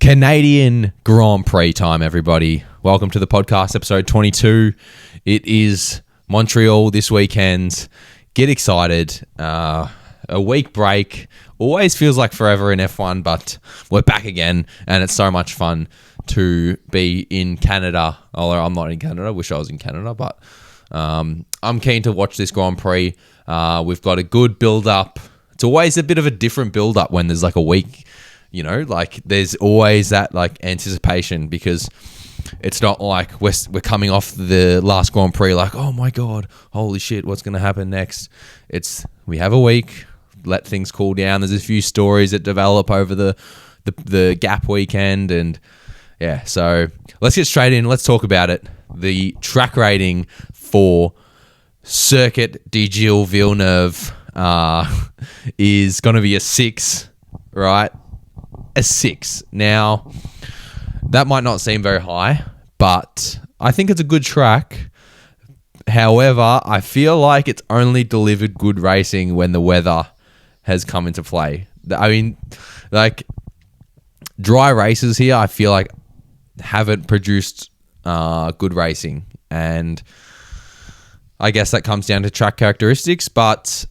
Canadian Grand Prix time, everybody. Welcome to the podcast, episode 22. It is Montreal this weekend. Get excited. A week break. Always feels like forever in F1, but we're back again, and it's so much fun to be in Canada. Although I'm not in Canada. I wish I was in Canada, but I'm keen to watch this Grand Prix. We've got a good build-up. It's always a bit of a different build-up when there's like a week. You know, like there's always that like anticipation because it's not like we're coming off the last Grand Prix like, oh my God, holy shit, what's going to happen next? It's we have a week, let things cool down. There's a few stories that develop over the gap weekend. And yeah, so let's get straight in. Let's talk about it. The track rating for Circuit de Gilles Villeneuve is going to be a 6, right? A 6. Now, that might not seem very high, but I think it's a good track. However, I feel like it's only delivered good racing when the weather has come into play. I mean, like, dry races here, I feel like haven't produced good racing. And I guess that comes down to track characteristics, but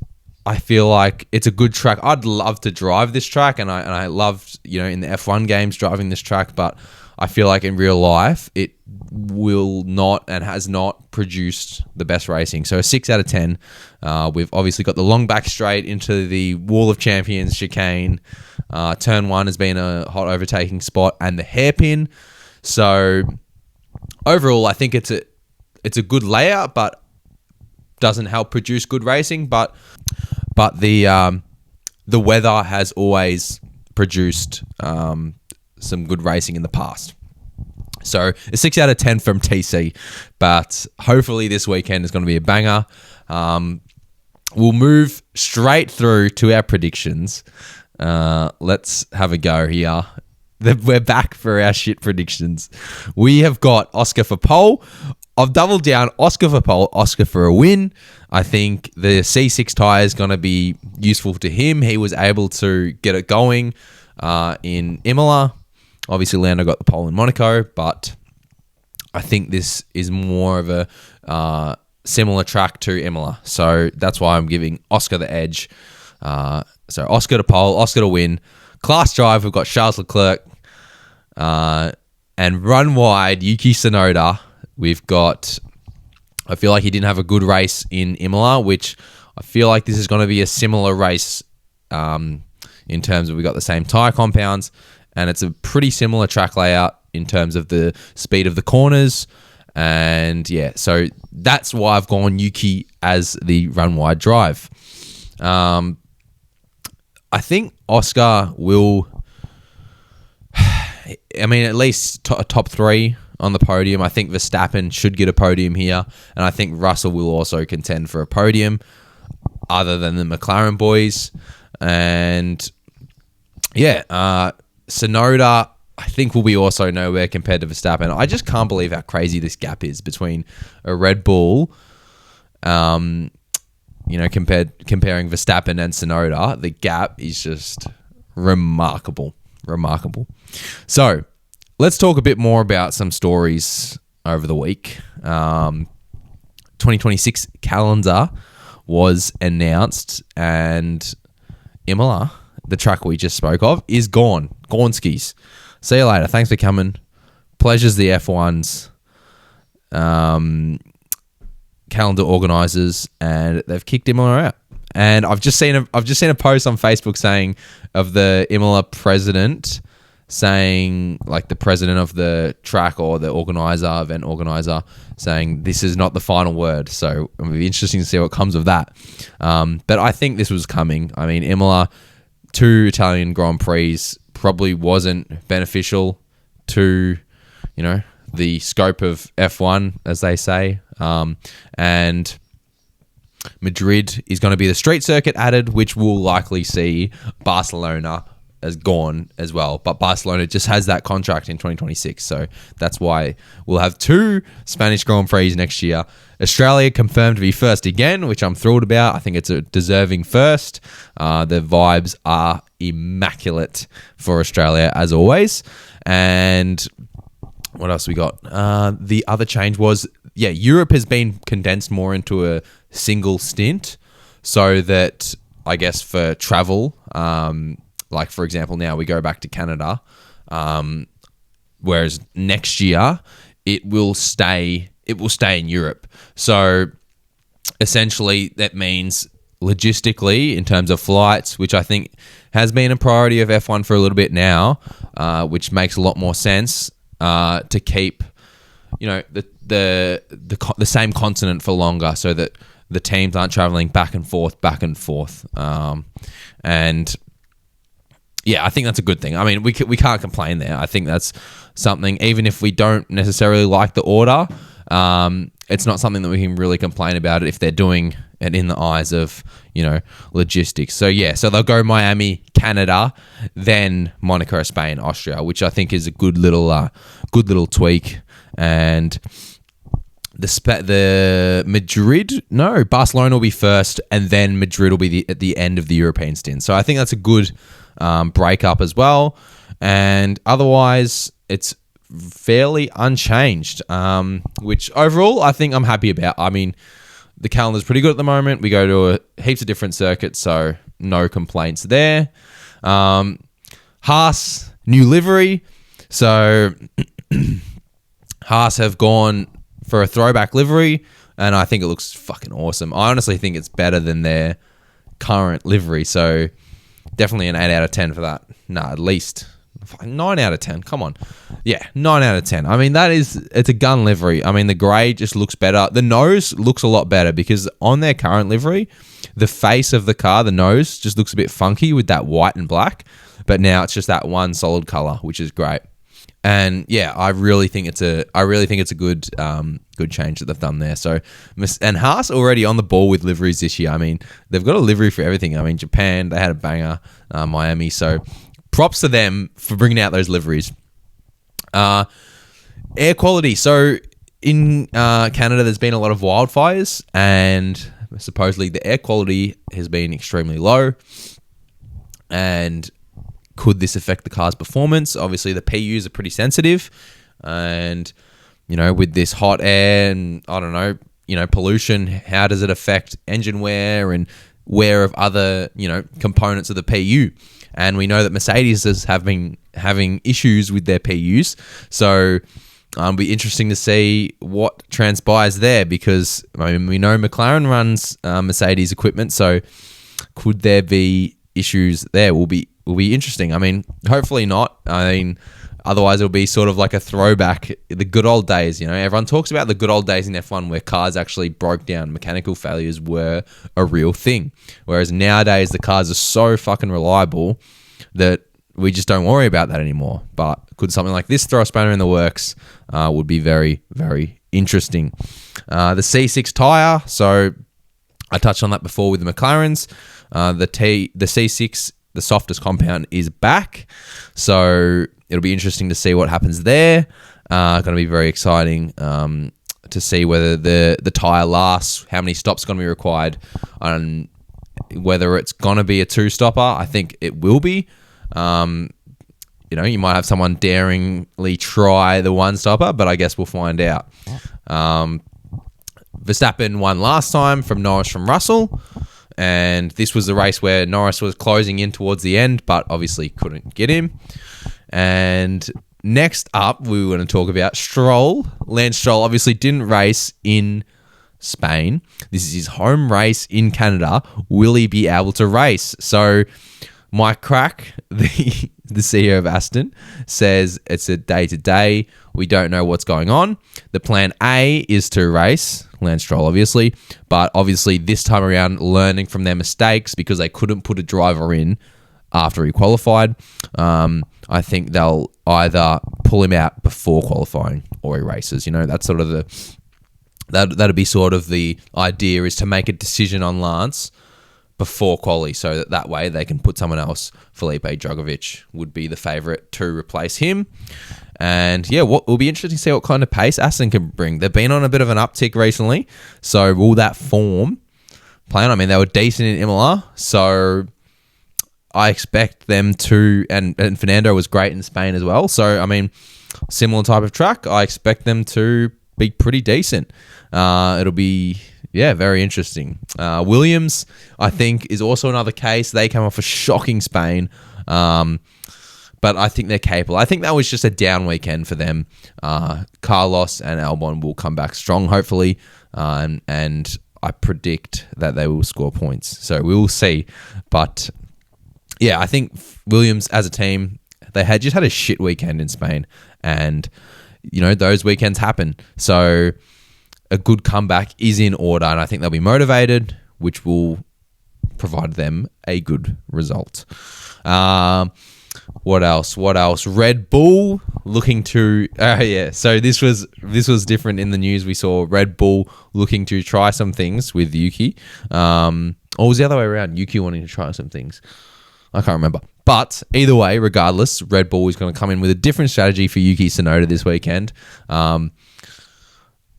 I feel like it's a good track. I'd love to drive this track, and I loved, you know, in the F1 games driving this track, but I feel like in real life it will not and has not produced the best racing. So a 6 out of 10. We've obviously got the long back straight into the Wall of Champions chicane. Turn 1 has been a hot overtaking spot, and the hairpin. So overall, I think it's a good layout, but doesn't help produce good racing. But the weather has always produced some good racing in the past. So a 6 out of 10 from TC, but hopefully this weekend is going to be a banger. We'll move straight through to our predictions. Let's have a go here. We're back for our shit predictions. We have got Oscar for pole. I've doubled down Oscar for pole, Oscar for a win. I think the C6 tyre is going to be useful to him. He was able to get it going in Imola. Obviously, Lando got the pole in Monaco, but I think this is more of a similar track to Imola. So that's why I'm giving Oscar the edge. So Oscar to pole, Oscar to win. Class drive, we've got Charles Leclerc. And run wide, Yuki Tsunoda. We've got, I feel like he didn't have a good race in Imola, which I feel like this is going to be a similar race in terms of we got the same tyre compounds, and it's a pretty similar track layout in terms of the speed of the corners. And yeah, so that's why I've gone Yuki as the run wide drive. I think Oscar will, I mean, at least top 3 on the podium. I think Verstappen should get a podium here, and I think Russell will also contend for a podium other than the McLaren boys. And yeah, Tsunoda, I think, will be also nowhere compared to Verstappen. I just can't believe how crazy this gap is between a Red Bull, comparing Verstappen and Tsunoda. The gap is just remarkable. So let's talk a bit more about some stories over the week. 2026 calendar was announced, and Imola, the track we just spoke of, is gone. Gornskis. See you later. Thanks for coming. Pleasures the F1's calendar organisers, and they've kicked Imola out. And I've just seen a post on Facebook saying of the Imola president saying, like the president of the track or the event organizer, saying this is not the final word. So it'll be interesting to see what comes of that. But I think this was coming. I mean, Imola, 2 Italian Grand Prix probably wasn't beneficial to, the scope of F1, as they say. And Madrid is going to be the street circuit added, which will likely see Barcelona as gone as well. But Barcelona just has that contract in 2026. So that's why we'll have 2 Spanish Grand Prix next year. Australia confirmed to be first again, which I'm thrilled about. I think it's a deserving first. The vibes are immaculate for Australia as always. And what else we got? The other change was, Europe has been condensed more into a single stint, so that I guess for travel, like for example, now we go back to Canada, whereas next year it will stay in Europe. So essentially that means logistically, in terms of flights, which I think has been a priority of F1 for a little bit now, which makes a lot more sense to keep, the same continent for longer, so that the teams aren't traveling back and forth. And yeah, I think that's a good thing. I mean, we can't complain there. I think that's something, even if we don't necessarily like the order, it's not something that we can really complain about it if they're doing it in the eyes of, logistics. So so they'll go Miami, Canada, then Monaco, Spain, Austria, which I think is a good little tweak. And Barcelona will be first, and then Madrid will be at the end of the European stint. So I think that's a good breakup as well. And otherwise, it's fairly unchanged, which overall I think I'm happy about. I mean, the calendar's pretty good at the moment. We go to heaps of different circuits, so no complaints there. Haas, new livery. So Haas have gone for a throwback livery, and I think it looks fucking awesome. I honestly think it's better than their current livery, so definitely an 8 out of 10 for that. At least 9 out of 10. Come on. Yeah, 9 out of 10. I mean, it's a gun livery. I mean, the grey just looks better. The nose looks a lot better because on their current livery, the face of the car, the nose, just looks a bit funky with that white and black. But now it's just that one solid colour, which is great. And yeah, I really think it's a good change that they've done there. So, and Haas already on the ball with liveries this year. I mean, they've got a livery for everything. I mean, Japan, they had a banger, Miami. So, props to them for bringing out those liveries. Air quality. So, in Canada, there's been a lot of wildfires, and supposedly the air quality has been extremely low. And could this affect the car's performance? Obviously, the PUs are pretty sensitive, and with this hot air and I don't know, pollution, how does it affect engine wear and wear of other components of the PU? And we know that Mercedes have been having issues with their PUs, so it'll be interesting to see what transpires there, because I mean, we know McLaren runs Mercedes equipment, so could there be issues there? Will be interesting. I mean, hopefully not. I mean, otherwise it'll be sort of like a throwback, the good old days. Everyone talks about the good old days in F1 where cars actually broke down, mechanical failures were a real thing. Whereas nowadays the cars are so fucking reliable that we just don't worry about that anymore. But could something like this throw a spanner in the works? Would be very, very interesting. The C6 tyre. So I touched on that before with the McLarens. The C6, the softest compound, is back, so it'll be interesting to see what happens there. Going to be very exciting to see whether the tyre lasts, how many stops going to be required, and whether it's going to be a two-stopper. I think it will be. You might have someone daringly try the one-stopper, but I guess we'll find out. Verstappen won last time from Norris from Russell. And this was the race where Norris was closing in towards the end, but obviously couldn't get him. And next up, we were going to talk about Stroll. Lance Stroll obviously didn't race in Spain. This is his home race in Canada. Will he be able to race? So Mike Crack, the CEO of Aston, says it's a day-to-day. We don't know what's going on. The plan A is to race Lance Stroll, obviously, but obviously this time around, learning from their mistakes because they couldn't put a driver in after he qualified. I think they'll either pull him out before qualifying or he races. That's sort of that'd be sort of the idea, is to make a decision on Lance before quali, so that way they can put someone else. Felipe Drugovich would be the favourite to replace him. And yeah, what will be interesting to see what kind of pace Aston can bring. They've been on a bit of an uptick recently, so will that form play on? I mean, they were decent in Imola, so I expect them to, and Fernando was great in Spain as well. So, I mean, similar type of track. I expect them to be pretty decent. It'll be, very interesting. Williams, I think, is also another case. They came off a shocking Spain. But I think they're capable. I think that was just a down weekend for them. Carlos and Albon will come back strong, hopefully. And I predict that they will score points. So we will see. But yeah, I think Williams as a team, they had just had a shit weekend in Spain. And, those weekends happen. So a good comeback is in order. And I think they'll be motivated, which will provide them a good result. What else? Red Bull looking to... So this was different in the news. We saw Red Bull looking to try some things with Yuki. Or was the other way around? Yuki wanting to try some things. I can't remember. But either way, regardless, Red Bull is going to come in with a different strategy for Yuki Tsunoda this weekend.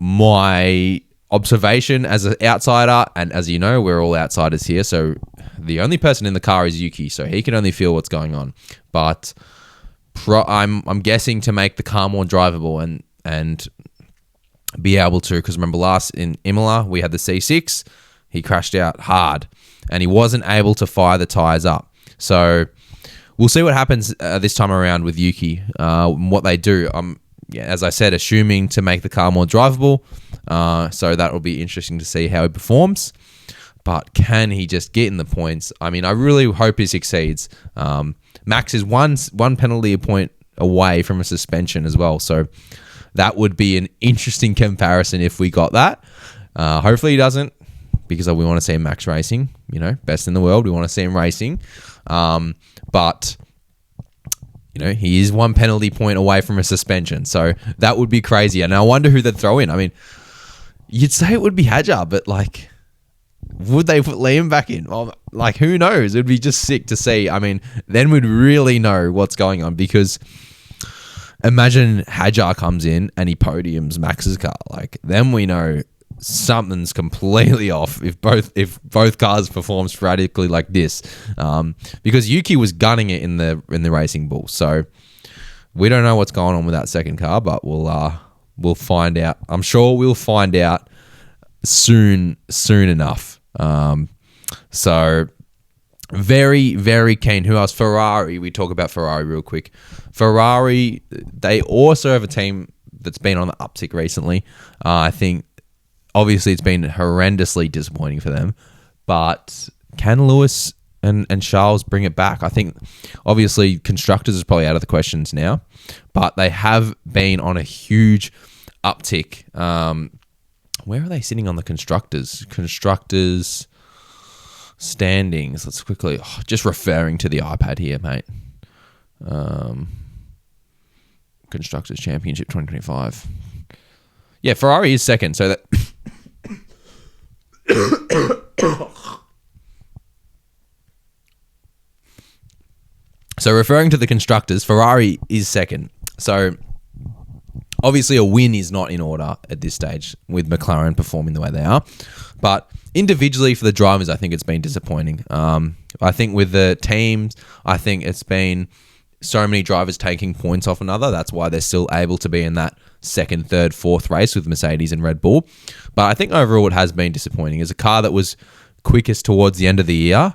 My observation as an outsider, and as you know, we're all outsiders here, so the only person in the car is Yuki, so he can only feel what's going on. But I'm guessing to make the car more drivable and be able to, because remember last in Imola, we had the C6, he crashed out hard, and he wasn't able to fire the tyres up. So we'll see what happens this time around with Yuki, what they do. As I said, assuming to make the car more drivable. So that will be interesting to see how he performs. But can he just get in the points? I mean, I really hope he succeeds. Max is one penalty point away from a suspension as well. So that would be an interesting comparison if we got that. Hopefully he doesn't, because we want to see Max racing. Best in the world. We want to see him racing. But... he is one penalty point away from a suspension. So that would be crazy. And I wonder who they'd throw in. I mean, you'd say it would be Hadjar, but would they put Liam back in? Well, who knows? It would be just sick to see. I mean, then we'd really know what's going on, because imagine Hadjar comes in and he podiums Max's car. Then we know something's completely off if both cars perform sporadically like this, because Yuki was gunning it in the Racing Bull. So we don't know what's going on with that second car, but we'll find out. I'm sure we'll find out soon enough. So very, very keen. Who else? Ferrari. We talk about Ferrari real quick. Ferrari, they also have a team that's been on the uptick recently. I think obviously it's been horrendously disappointing for them, but can Lewis and Charles bring it back? I think obviously constructors is probably out of the questions now, but they have been on a huge uptick. Where are they sitting on the constructors standings? Let's quickly, just referring to the iPad here, mate. Constructors Championship 2025. Yeah, Ferrari is second, so that... So referring to the constructors, Ferrari is second. So obviously a win is not in order at this stage with McLaren performing the way they are. But individually for the drivers, I think it's been disappointing. I think with the teams, I think it's been so many drivers taking points off another. That's why they're still able to be in that second, third, fourth race with Mercedes and Red Bull. But I think overall it has been disappointing. As a car that was quickest towards the end of the year,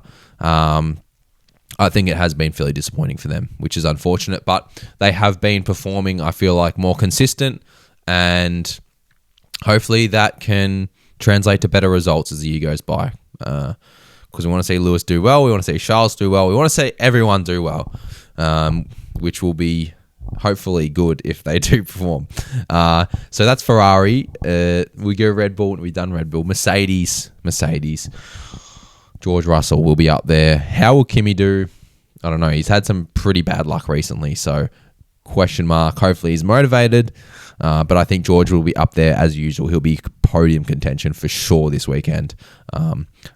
I think it has been fairly disappointing for them, which is unfortunate. But they have been performing, I feel like, more consistent, and hopefully that can translate to better results as the year goes by. Because we want to see Lewis do well, we want to see Charles do well, we want to see everyone do well, which will be hopefully good if they do perform. So that's Ferrari. We go Red Bull. We've done Red Bull. Mercedes. George Russell will be up there. How will Kimi do? I don't know. He's had some pretty bad luck recently, so question mark. Hopefully he's motivated. But I think George will be up there as usual. He'll be podium contention for sure this weekend,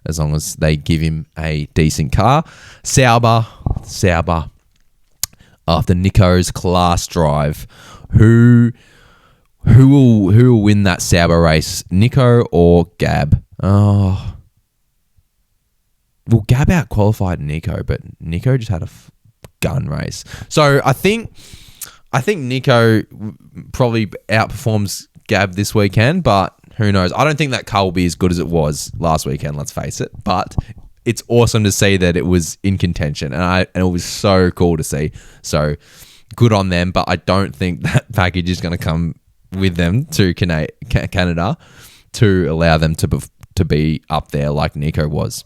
as long as they give him a decent car. Sauber. After Nico's class drive, who will win that Sauber race? Nico or Gab? Oh, well, Gab out qualified Nico, but Nico just had a gun race. So I think Nico probably outperforms Gab this weekend, but who knows? I don't think that car will be as good as it was last weekend, let's face it. But it's awesome to see that it was in contention, and it was so cool to see. So good on them, but I don't think that package is going to come with them to Canada to allow them to be up there like Nico was.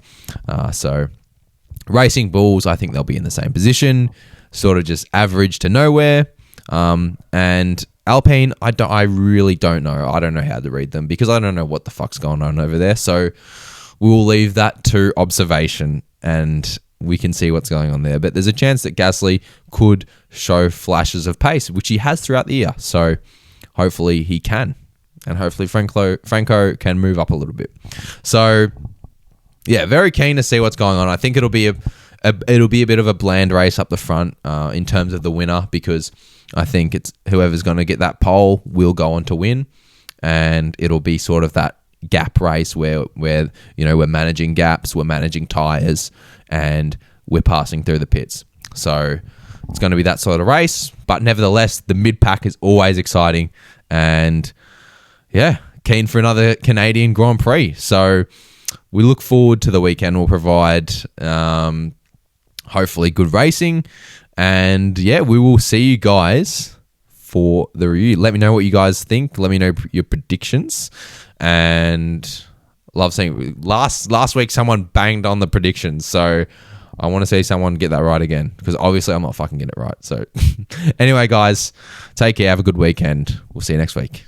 So Racing Bulls, I think they'll be in the same position, sort of just average to nowhere. And Alpine, I really don't know. I don't know how to read them because I don't know what the fuck's going on over there. So we'll leave that to observation and we can see what's going on there. But there's a chance that Gasly could show flashes of pace, which he has throughout the year. So hopefully he can. And hopefully Franco can move up a little bit. So yeah, very keen to see what's going on. I think it'll be a bit of a bland race up the front in terms of the winner, because I think it's whoever's going to get that pole will go on to win, and it'll be sort of that gap race where we're managing gaps, we're managing tires, and we're passing through the pits. So it's going to be that sort of race, but nevertheless, the mid pack is always exciting, and yeah, keen for another Canadian Grand Prix. So we look forward to the weekend. We'll provide hopefully good racing. And yeah, we will see you guys for the review. Let me know what you guys think. Let me know your predictions. And love seeing last week someone banged on the predictions. So I want to see someone get that right again, because obviously I'm not fucking getting it right. So anyway, guys, take care. Have a good weekend. We'll see you next week.